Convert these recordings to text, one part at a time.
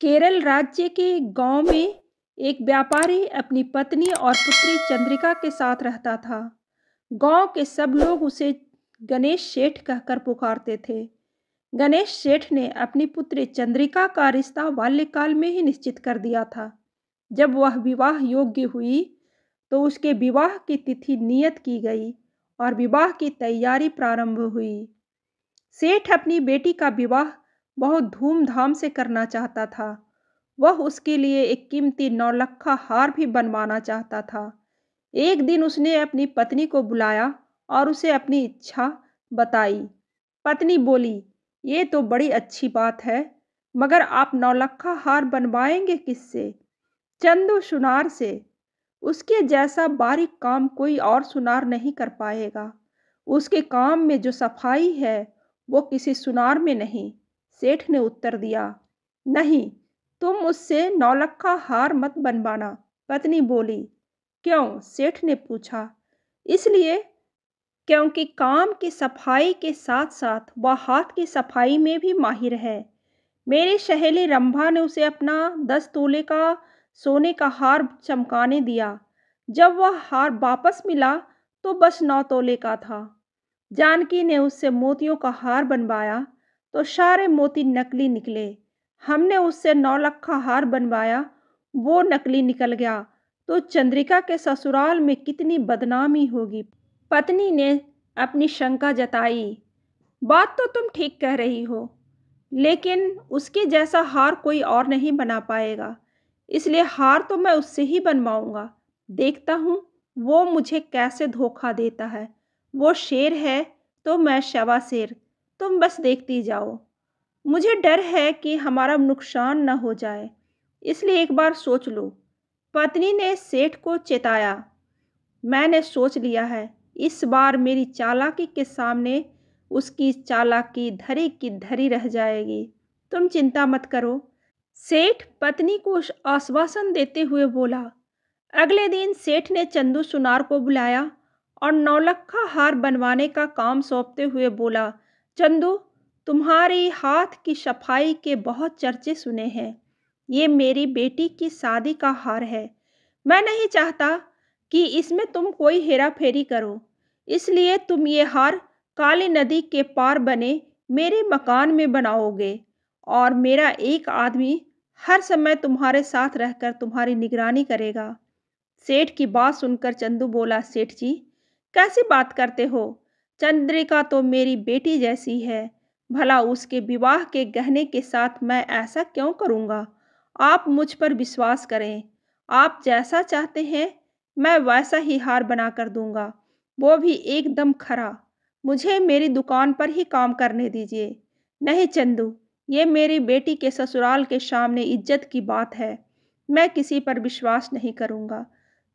केरल राज्य के गांव में एक व्यापारी अपनी पत्नी और पुत्री चंद्रिका के साथ रहता था। गांव के सब लोग उसे गणेश सेठ कहकर पुकारते थे। गणेश सेठ ने अपनी पुत्री चंद्रिका का रिश्ता बाल्यकाल में ही निश्चित कर दिया था। जब वह विवाह योग्य हुई तो उसके विवाह की तिथि नियत की गई और विवाह की तैयारी प्रारंभ हुई। सेठ अपनी बेटी का विवाह बहुत धूमधाम से करना चाहता था। वह उसके लिए एक कीमती नौलखा हार भी बनवाना चाहता था। एक दिन उसने अपनी पत्नी को बुलाया और उसे अपनी इच्छा बताई। पत्नी बोली, ये तो बड़ी अच्छी बात है, मगर आप नौलखा हार बनवाएंगे किससे? चंदू सुनार से। उसके जैसा बारीक काम कोई और सुनार नहीं कर पाएगा। उसके काम में जो सफाई है वो किसी सुनार में नहीं। सेठ ने उत्तर दिया। नहीं, तुम उससे नौलखा हार मत बनवाना। पत्नी बोली। क्यों? सेठ ने पूछा। इसलिए क्योंकि काम की सफाई के साथ साथ वह हाथ की सफाई में भी माहिर है। मेरी सहेली रंभा ने उसे अपना 10 तोले का सोने का हार चमकाने दिया। जब वह हार वापस मिला तो बस 9 तोले का था। जानकी ने उससे मोतियों का हार बनवाया तो सारे मोती नकली निकले। हमने उससे नौलखा हार बनवाया, वो नकली निकल गया, तो चंद्रिका के ससुराल में कितनी बदनामी होगी। पत्नी ने अपनी शंका जताई। बात तो तुम ठीक कह रही हो, लेकिन उसके जैसा हार कोई और नहीं बना पाएगा, इसलिए हार तो मैं उससे ही बनवाऊंगा। देखता हूँ वो मुझे कैसे धोखा देता है। वो शेर है तो मैं शवा शेर। तुम बस देखती जाओ। मुझे डर है कि हमारा नुकसान न हो जाए, इसलिए एक बार सोच लो। पत्नी ने सेठ को चेताया। मैंने सोच लिया है, इस बार मेरी चालाकी के सामने उसकी चालाकी धरी की धरी रह जाएगी। तुम चिंता मत करो। सेठ पत्नी को आश्वासन देते हुए बोला। अगले दिन सेठ ने चंदू सुनार को बुलाया और नौलखा हार बनवाने का काम सौंपते हुए बोला, चंदू, तुम्हारी हाथ की सफाई के बहुत चर्चे सुने हैं। ये मेरी बेटी की शादी का हार है। मैं नहीं चाहता कि इसमें तुम कोई हेरा फेरी करो, इसलिए तुम ये हार काली नदी के पार बने मेरे मकान में बनाओगे और मेरा एक आदमी हर समय तुम्हारे साथ रहकर तुम्हारी निगरानी करेगा। सेठ की बात सुनकर चंदू बोला, सेठ जी, कैसी बात करते हो? चंद्रिका तो मेरी बेटी जैसी है। भला उसके विवाह के गहने के साथ मैं ऐसा क्यों करूँगा? आप मुझ पर विश्वास करें। आप जैसा चाहते हैं मैं वैसा ही हार बना कर दूंगा, वो भी एकदम खरा। मुझे मेरी दुकान पर ही काम करने दीजिए। नहीं चंदू, ये मेरी बेटी के ससुराल के सामने इज्जत की बात है। मैं किसी पर विश्वास नहीं करूँगा।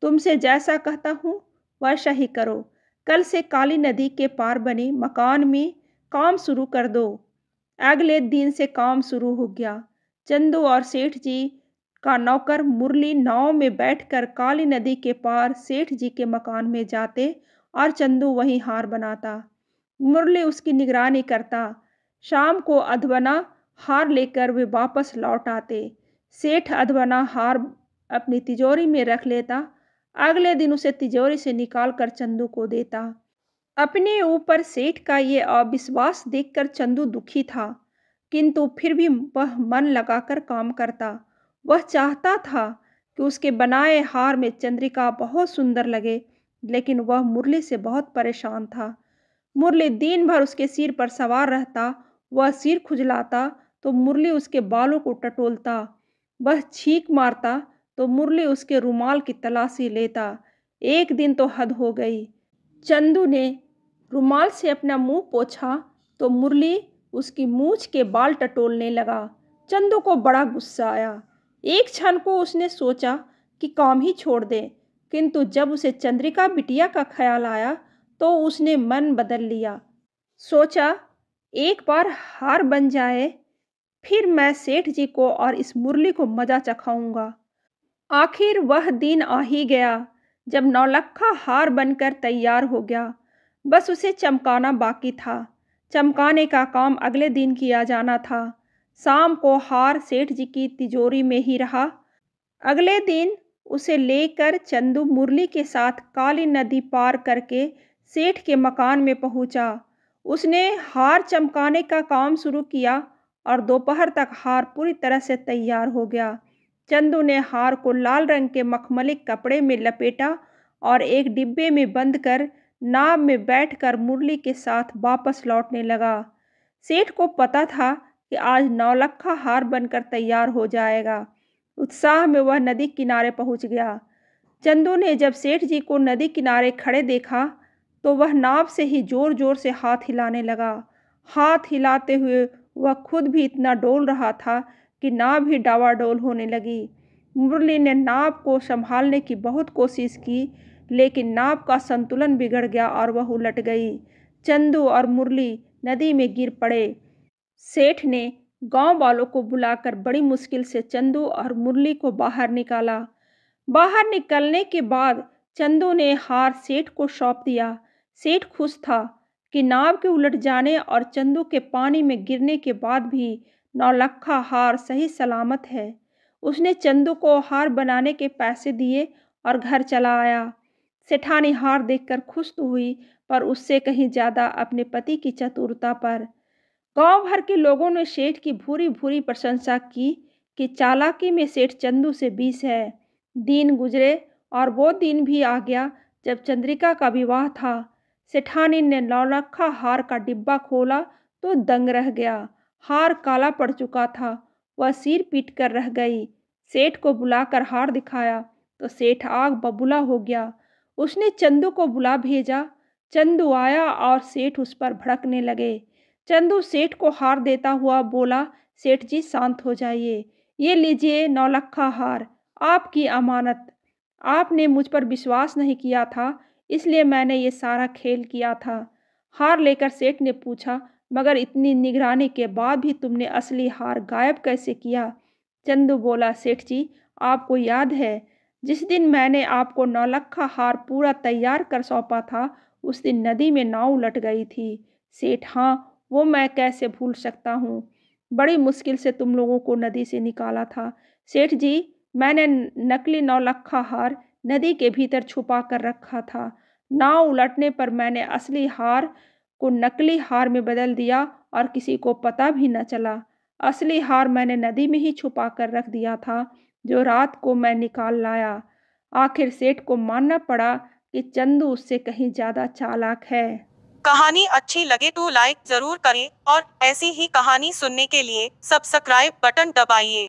तुमसे जैसा कहता हूँ वैसा ही करो। कल से काली नदी के पार बने मकान में काम शुरू कर दो। अगले दिन से काम शुरू हो गया। चंदू और सेठ जी का नौकर मुरली नाव में बैठकर काली नदी के पार सेठ जी के मकान में जाते और चंदू वहीं हार बनाता। मुरली उसकी निगरानी करता। शाम को अधबना हार लेकर वे वापस लौट आते। सेठ अधबना हार अपनी तिजोरी में रख लेता। अगले दिन उसे तिजोरी से निकालकर चंदू को देता। अपने ऊपर सेठ का ये अविश्वास देखकर चंदू दुखी था, किंतु फिर भी वह मन लगाकर काम करता। वह चाहता था कि उसके बनाए हार में चंद्रिका बहुत सुंदर लगे, लेकिन वह मुरली से बहुत परेशान था। मुरली दिन भर उसके सिर पर सवार रहता। वह सिर खुजलाता तो मुरली उसके बालों को टटोलता। वह छींक मारता तो मुरली उसके रुमाल की तलाशी लेता। एक दिन तो हद हो गई। चंदू ने रुमाल से अपना मुंह पोंछा तो मुरली उसकी मूछ के बाल टटोलने लगा। चंदू को बड़ा गुस्सा आया। एक क्षण को उसने सोचा कि काम ही छोड़ दे, किंतु जब उसे चंद्रिका बिटिया का ख्याल आया तो उसने मन बदल लिया। सोचा, एक बार हार बन जाए, फिर मैं सेठ जी को और इस मुरली को मजा चखाऊंगा। आखिर वह दिन आ ही गया जब नौलखा हार बनकर तैयार हो गया। बस उसे चमकाना बाकी था। चमकाने का काम अगले दिन किया जाना था। शाम को हार सेठ जी की तिजोरी में ही रहा। अगले दिन उसे लेकर चंदू मुरली के साथ काली नदी पार करके सेठ के मकान में पहुंचा। उसने हार चमकाने का काम शुरू किया और दोपहर तक हार पूरी तरह से तैयार हो गया। चंदू ने हार को लाल रंग के मखमली कपड़े में लपेटा और एक डिब्बे में बंद कर नाव में बैठकर मुरली के साथ वापस लौटने लगा। सेठ को पता था कि आज नौलक्खा हार बनकर तैयार हो जाएगा। उत्साह में वह नदी किनारे पहुंच गया। चंदू ने जब सेठ जी को नदी किनारे खड़े देखा तो वह नाव से ही जोर जोर से हाथ हिलाने लगा। हाथ हिलाते हुए वह खुद भी इतना डोल रहा था कि नाव भी डावाडोल होने लगी। मुरली ने नाव को संभालने की बहुत कोशिश की, लेकिन नाव का संतुलन बिगड़ गया और वह उलट गई। चंदू और मुरली नदी में गिर पड़े। सेठ ने गांव वालों को बुलाकर बड़ी मुश्किल से चंदू और मुरली को बाहर निकाला। बाहर निकलने के बाद चंदू ने हार सेठ को सौंप दिया। सेठ खुश था कि नाव के उलट जाने और चंदू के पानी में गिरने के बाद भी नौलक्खा हार सही सलामत है। उसने चंदू को हार बनाने के पैसे दिए और घर चला आया। सेठानी हार देखकर खुश तो हुई, पर उससे कहीं ज्यादा अपने पति की चतुरता पर। गांव भर के लोगों ने सेठ की भूरी भूरी प्रशंसा की कि चालाकी में सेठ चंदू से 20 है। दिन गुजरे और वो दिन भी आ गया जब चंद्रिका का विवाह था। सेठानी ने नौलक्खा हार का डिब्बा खोला तो दंग रह गया। हार काला पड़ चुका था। वह सिर पीट कर रह गई। सेठ को बुलाकर हार दिखाया तो सेठ आग बबूला हो गया। उसने चंदू को बुला भेजा। चंदू आया और सेठ उस पर भड़कने लगे। चंदू सेठ को हार देता हुआ बोला, सेठ जी शांत हो जाइए। ये लीजिए नौलक्खा हार, आपकी अमानत। आपने मुझ पर विश्वास नहीं किया था, इसलिए मैंने ये सारा खेल किया था। हार लेकर सेठ ने पूछा, मगर इतनी निगरानी के बाद भी तुमने असली हार गायब कैसे किया? चंदू बोला, सेठ जी आपको याद है जिस दिन मैंने आपको नौलक्खा हार पूरा तैयार कर सौंपा था, उस दिन नदी में नाव उलट गई थी। सेठ, हाँ, वो मैं कैसे भूल सकता हूँ। बड़ी मुश्किल से तुम लोगों को नदी से निकाला था। सेठ जी, मैंने नकली नौलक्खा हार नदी के भीतर छुपा कर रखा था। नाव उलटने पर मैंने असली हार को नकली हार में बदल दिया और किसी को पता भी न चला। असली हार मैंने नदी में ही छुपा कर रख दिया था, जो रात को मैं निकाल लाया। आखिर सेठ को मानना पड़ा कि चंदू उससे कहीं ज्यादा चालाक है। कहानी अच्छी लगे तो लाइक जरूर करें और ऐसी ही कहानी सुनने के लिए सब्सक्राइब बटन दबाइए।